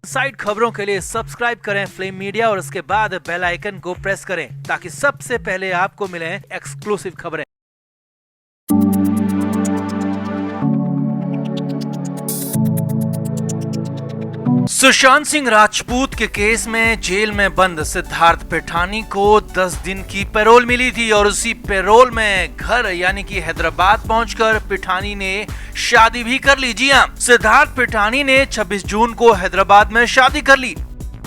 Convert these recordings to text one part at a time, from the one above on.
Side खबरों के लिए सब्सक्राइब करें फ्लेम मीडिया और उसके बाद बेल आइकन को प्रेस करें ताकि सबसे पहले आपको मिले एक्सक्लूसिव खबरें। सुशांत सिंह राजपूत के केस में जेल में बंद सिद्धार्थ पिठानी को 10 दिन की पैरोल मिली थी और उसी पैरोल में घर यानी कि हैदराबाद पहुंचकर पिठानी ने शादी भी कर ली। जी हां, सिद्धार्थ पिठानी ने 26 जून को हैदराबाद में शादी कर ली।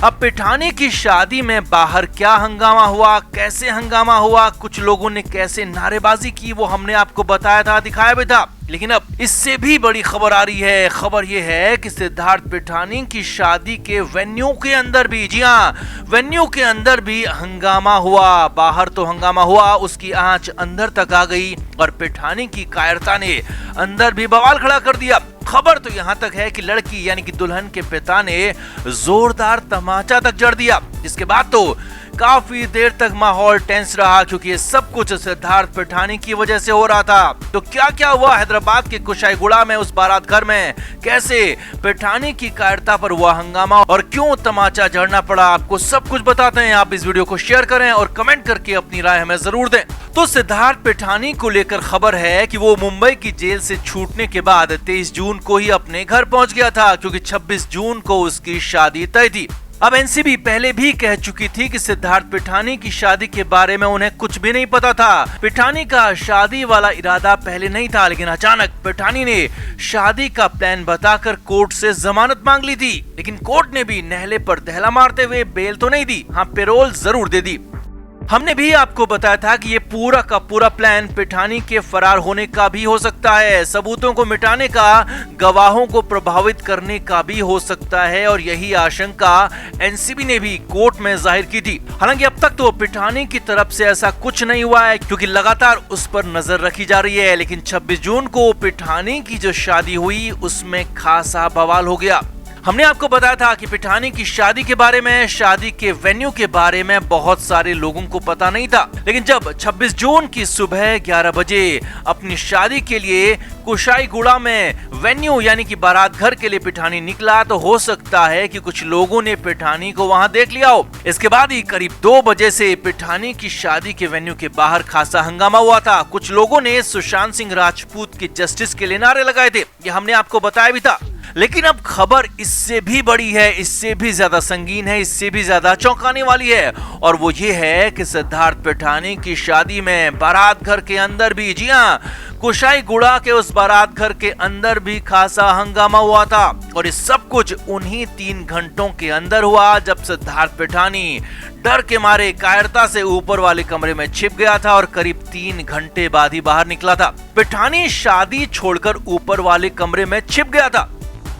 अब पिठानी की शादी में बाहर क्या हंगामा हुआ, कैसे हंगामा हुआ, कुछ लोगों ने कैसे नारेबाजी की, वो हमने आपको बताया था, दिखाया भी था। लेकिन अब इससे भी बड़ी खबर आ रही है। खबर यह है कि सिद्धार्थ पिठानी की शादी के वेन्यू के अंदर भी, जी हाँ, वेन्यू के अंदर भी हंगामा हुआ। बाहर तो हंगामा हुआ, उसकी आंच अंदर तक आ गई और पिठानी की कायरता ने अंदर भी बवाल खड़ा कर दिया। खबर तो यहां तक है कि लड़की यानी कि दुल्हन के पिता ने जोरदार तमाचा तक जड़ दिया, जिसके बाद तो काफी देर तक माहौल टेंस रहा क्योंकि ये सब कुछ सिद्धार्थ पिठानी की वजह से हो रहा था। तो क्या क्या हुआ हैदराबाद के कुशाईगुड़ा में उस बारात घर में, कैसे पिठानी की कायरता पर हुआ हंगामा और क्यों तमाचा जड़ना पड़ा, आपको सब कुछ बताते हैं। आप इस वीडियो को शेयर करें और कमेंट करके अपनी राय हमें जरूर दें। तो सिद्धार्थ पिठानी को लेकर खबर है कि वो मुंबई की जेल से छूटने के बाद 23 जून को ही अपने घर पहुंच गया था क्योंकि 26 जून को उसकी शादी तय थी। अब एनसीबी पहले भी कह चुकी थी कि सिद्धार्थ पिठानी की शादी के बारे में उन्हें कुछ भी नहीं पता था। पिठानी का शादी वाला इरादा पहले नहीं था, लेकिन अचानक पिठानी ने शादी का प्लान बताकर कोर्ट से जमानत मांग ली थी। लेकिन कोर्ट ने भी नहले पर दहला मारते हुए बेल तो नहीं दी, हाँ पैरोल जरूर दे दी। हमने भी आपको बताया था कि ये पूरा का पूरा प्लान पिठानी के फरार होने का भी हो सकता है, सबूतों को मिटाने का, गवाहों को प्रभावित करने का भी हो सकता है और यही आशंका एनसीबी ने भी कोर्ट में जाहिर की थी। हालांकि अब तक तो पिठानी की तरफ से ऐसा कुछ नहीं हुआ है क्योंकि लगातार उस पर नजर रखी जा रही है। लेकिन 26 जून को पिठानी की जो शादी हुई उसमें खासा बवाल हो गया। हमने आपको बताया था कि पिठानी की शादी के बारे में, शादी के वेन्यू के बारे में बहुत सारे लोगों को पता नहीं था। लेकिन जब 26 जून की सुबह 11 बजे अपनी शादी के लिए कुशाईगुड़ा में वेन्यू यानी कि बारात घर के लिए पिठानी निकला तो हो सकता है कि कुछ लोगों ने पिठानी को वहां देख लिया हो। इसके बाद ही करीब 2 बजे से पिठानी की शादी के वेन्यू के बाहर खासा हंगामा हुआ था। कुछ लोगों ने सुशांत सिंह राजपूत की जस्टिस के लिए नारे लगाए थे, ये हमने आपको बताया भी था। लेकिन अब खबर इससे भी बड़ी है, इससे भी ज्यादा संगीन है, इससे भी ज्यादा चौंकाने वाली है और वो ये है कि सिद्धार्थ पिठानी की शादी में बारात घर के अंदर भी, जी हाँ, कुशाईगुड़ा के उस बारात घर के अंदर भी खासा हंगामा हुआ था। और ये सब कुछ उन्हीं 3 घंटों के अंदर हुआ जब सिद्धार्थ पिठानी डर के मारे कायरता से ऊपर वाले कमरे में छिप गया था और करीब 3 घंटे बाद ही बाहर निकला था। पिठानी शादी छोड़कर ऊपर वाले कमरे में छिप गया था।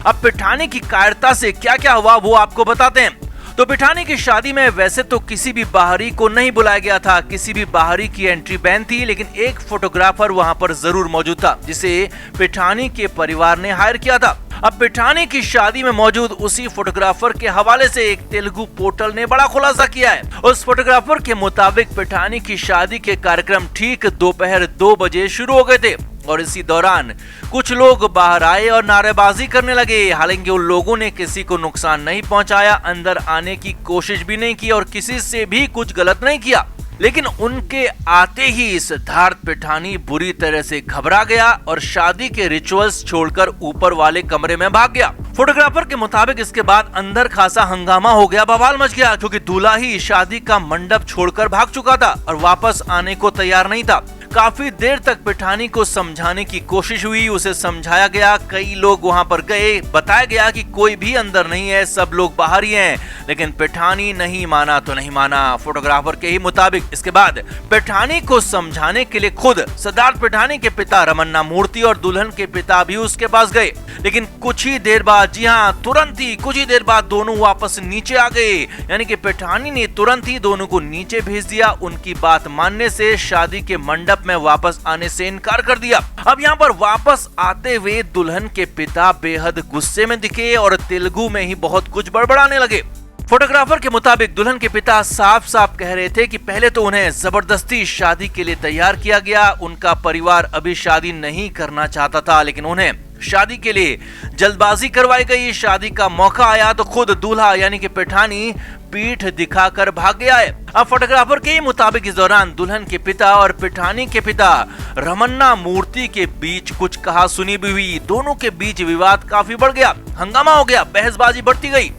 अब पिठानी की कायरता से क्या क्या हुआ वो आपको बताते हैं। तो पिठानी की शादी में वैसे तो किसी भी बाहरी को नहीं बुलाया गया था, किसी भी बाहरी की एंट्री बैन थी, लेकिन एक फोटोग्राफर वहां पर जरूर मौजूद था जिसे पिठानी के परिवार ने हायर किया था। अब पिठानी की शादी में मौजूद उसी फोटोग्राफर के हवाले से एक तेलुगु पोर्टल ने बड़ा खुलासा किया है। उस फोटोग्राफर के मुताबिक पिठानी की शादी के कार्यक्रम ठीक दोपहर 2 बजे शुरू हो गए थे और इसी दौरान कुछ लोग बाहर आए और नारेबाजी करने लगे। हालांकि उन लोगों ने किसी को नुकसान नहीं पहुंचाया, अंदर आने की कोशिश भी नहीं की और किसी से भी कुछ गलत नहीं किया। लेकिन उनके आते ही सिद्धार्थ पिठानी बुरी तरह से घबरा गया और शादी के रिचुअल्स छोड़कर ऊपर वाले कमरे में भाग गया। फोटोग्राफर के मुताबिक इसके बाद अंदर खासा हंगामा हो गया, बवाल मच गया क्योंकि दूल्हा ही शादी का मंडप छोड़कर भाग चुका था और वापस आने को तैयार नहीं था। काफी देर तक पिठानी को समझाने की कोशिश हुई, उसे समझाया गया, कई लोग वहां पर गए, बताया गया कि कोई भी अंदर नहीं है, सब लोग बाहर ही हैं, लेकिन पिठानी नहीं माना तो नहीं माना फोटोग्राफर के ही मुताबिक। इसके बाद पिठानी को समझाने के लिए खुद सिद्धार्थ पिठानी के पिता रमन्ना मूर्ति और दुल्हन के पिता भी उसके पास गए। लेकिन कुछ ही देर बाद, जी हाँ, तुरंत ही कुछ ही देर बाद दोनों वापस नीचे आ गए, यानी कि पिठानी ने तुरंत ही दोनों को नीचे भेज दिया। उनकी बात मानने से शादी के मंडप में वापस आने से इनकार कर दिया। अब यहाँ पर वापस आते हुए दुल्हन के पिता बेहद गुस्से में दिखे और तेलुगु में ही बहुत कुछ बड़बड़ाने लगे। फोटोग्राफर के मुताबिक दुल्हन के पिता साफ साफ कह रहे थे कि पहले तो उन्हें जबरदस्ती शादी के लिए तैयार किया गया, उनका परिवार अभी शादी नहीं करना चाहता था, लेकिन उन्हें शादी के लिए जल्दबाजी करवाई गई। शादी का मौका आया तो खुद दूल्हा यानी कि पेठानी पीठ दिखाकर भाग गया है। अब फोटोग्राफर के मुताबिक इस दौरान दुल्हन के पिता और पेठानी के पिता रमन्ना मूर्ति के बीच कुछ कहा सुनी भी हुई। दोनों के बीच विवाद काफी बढ़ गया, हंगामा हो गया, बहसबाजी बढ़ती गई।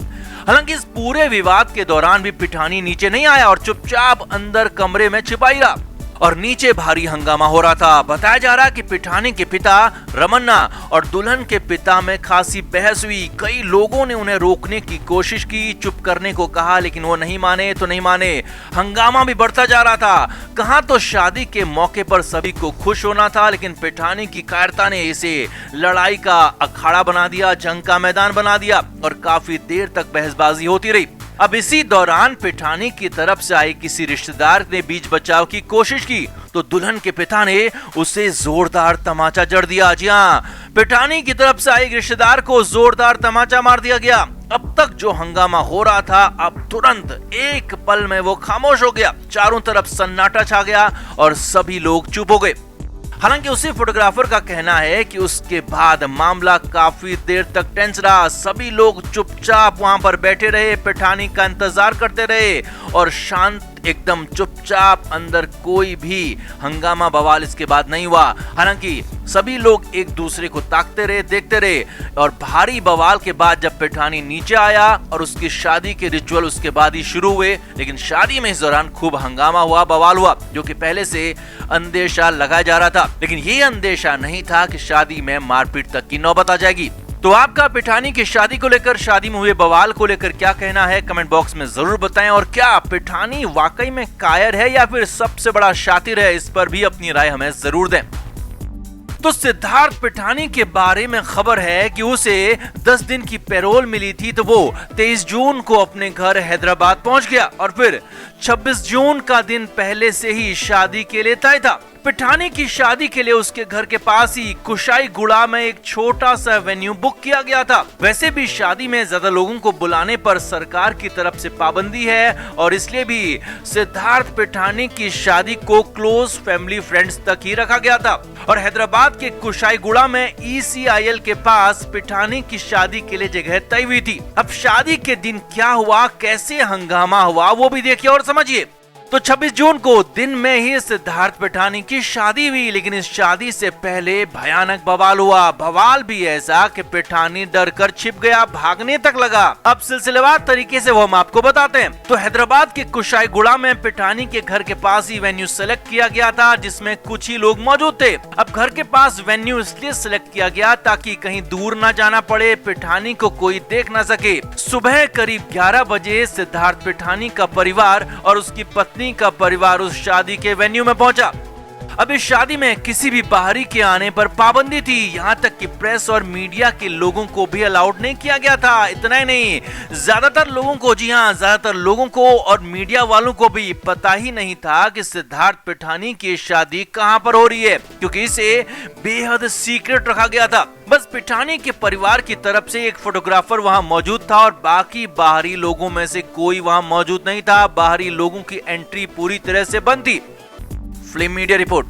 हालांकि इस पूरे विवाद के दौरान भी पेठानी नीचे नहीं आया और चुपचाप अंदर कमरे में छिपाई रहा और नीचे भारी हंगामा हो रहा था। बताया जा रहा है कि पेठानी के पिता रमन्ना और दुल्हन के पिता में खासी बहस हुई। कई लोगों ने उन्हें रोकने की कोशिश की, चुप करने को कहा, लेकिन वो नहीं माने तो नहीं माने। हंगामा भी बढ़ता जा रहा था। कहां तो शादी के मौके पर सभी को खुश होना था, लेकिन पेठानी की कायरता ने इसे लड़ाई का अखाड़ा बना दिया, जंग का मैदान बना दिया और काफी देर तक बहसबाजी होती रही। अब इसी दौरान पेठानी की तरफ से आए किसी रिश्तेदार ने बीच बचाव की कोशिश की तो दुल्हन के पिता ने उसे जोरदार तमाचा जड़ दिया। जी हां, पेठानी की तरफ से आए रिश्तेदार को जोरदार तमाचा मार दिया गया। अब तक जो हंगामा हो रहा था, अब तुरंत एक पल में वो खामोश हो गया। चारों तरफ सन्नाटा छा गया और सभी लोग चुप हो गए। हालांकि उसी फोटोग्राफर का कहना है कि उसके बाद मामला काफी देर तक टेंस रहा। सभी लोग चुपचाप वहां पर बैठे रहे, पेठानी का इंतजार करते रहे और शांत एकदम चुपचाप, अंदर कोई भी हंगामा बवाल इसके बाद नहीं हुआ। हालांकि सभी लोग एक दूसरे को ताकते रहे, देखते रहे और भारी बवाल के बाद जब पेठानी नीचे आया और उसकी शादी के रिचुअल उसके बाद ही शुरू हुए, लेकिन शादी में इस दौरान खूब हंगामा हुआ, बवाल हुआ, जो कि पहले से अंदेशा लगाया जा रहा था। लेकिन ये अंदेशा नहीं था कि शादी में मारपीट तक की नौबत आ जाएगी। तो आपका पेठानी की शादी को लेकर, शादी में हुए बवाल को लेकर क्या कहना है, कमेंट बॉक्स में जरूर बताएं। और क्या पेठानी वाकई में कायर है या फिर सबसे बड़ा शातिर है, इस पर भी अपनी राय हमें जरूर दें। तो सिद्धार्थ पेठानी के बारे में खबर है कि उसे 10 दिन की पैरोल मिली थी, तो वो 23 जून को अपने घर हैदराबाद पहुंच गया और फिर 26 जून का दिन पहले से ही शादी के लिए तय था। पेठानी की शादी के लिए उसके घर के पास ही कुशाईगुड़ा में एक छोटा सा वेन्यू बुक किया गया था। वैसे भी शादी में ज्यादा लोगों को बुलाने पर सरकार की तरफ से पाबंदी है और इसलिए भी सिद्धार्थ पेठानी की शादी को क्लोज फैमिली फ्रेंड्स तक ही रखा गया था। और हैदराबाद के कुशाईगुड़ा में ECIL के पास पेठानी की शादी के लिए जगह तय हुई थी। अब शादी के दिन क्या हुआ, कैसे हंगामा हुआ, वो भी देखिए और समझिए। तो 26 जून को दिन में ही सिद्धार्थ पेठानी की शादी हुई, लेकिन इस शादी से पहले भयानक बवाल हुआ। बवाल भी ऐसा कि पेठानी डर कर छिप गया, भागने तक लगा। अब सिलसिलेवार तरीके से वो हम आपको बताते हैं। तो हैदराबाद के कुशाईगुड़ा में पेठानी के घर के पास ही वेन्यू सेलेक्ट किया गया था, जिसमें कुछ ही लोग मौजूद थे। अब घर के पास वेन्यू इसलिए सेलेक्ट किया गया ताकि कहीं दूर न जाना पड़े, पेठानी को कोई देख न सके। सुबह करीब 11 बजे सिद्धार्थ पेठानी का परिवार और उसकी पत्नी का परिवार उस शादी के वेन्यू में पहुंचा। अब इस शादी में किसी भी बाहरी के आने पर पाबंदी थी, यहाँ तक कि प्रेस और मीडिया के लोगों को भी अलाउड नहीं किया गया था। इतना ही नहीं, ज्यादातर लोगों को, जी हाँ, ज्यादातर लोगों को और मीडिया वालों को भी पता ही नहीं था कि सिद्धार्थ पेठानी की शादी कहाँ पर हो रही है, क्योंकि इसे बेहद सीक्रेट रखा गया था। बस पेठानी के परिवार की तरफ से एक फोटोग्राफर वहां मौजूद था और बाकी बाहरी लोगों में से कोई वहां मौजूद नहीं था। बाहरी लोगों की एंट्री पूरी तरह से बंद थी। Film media report.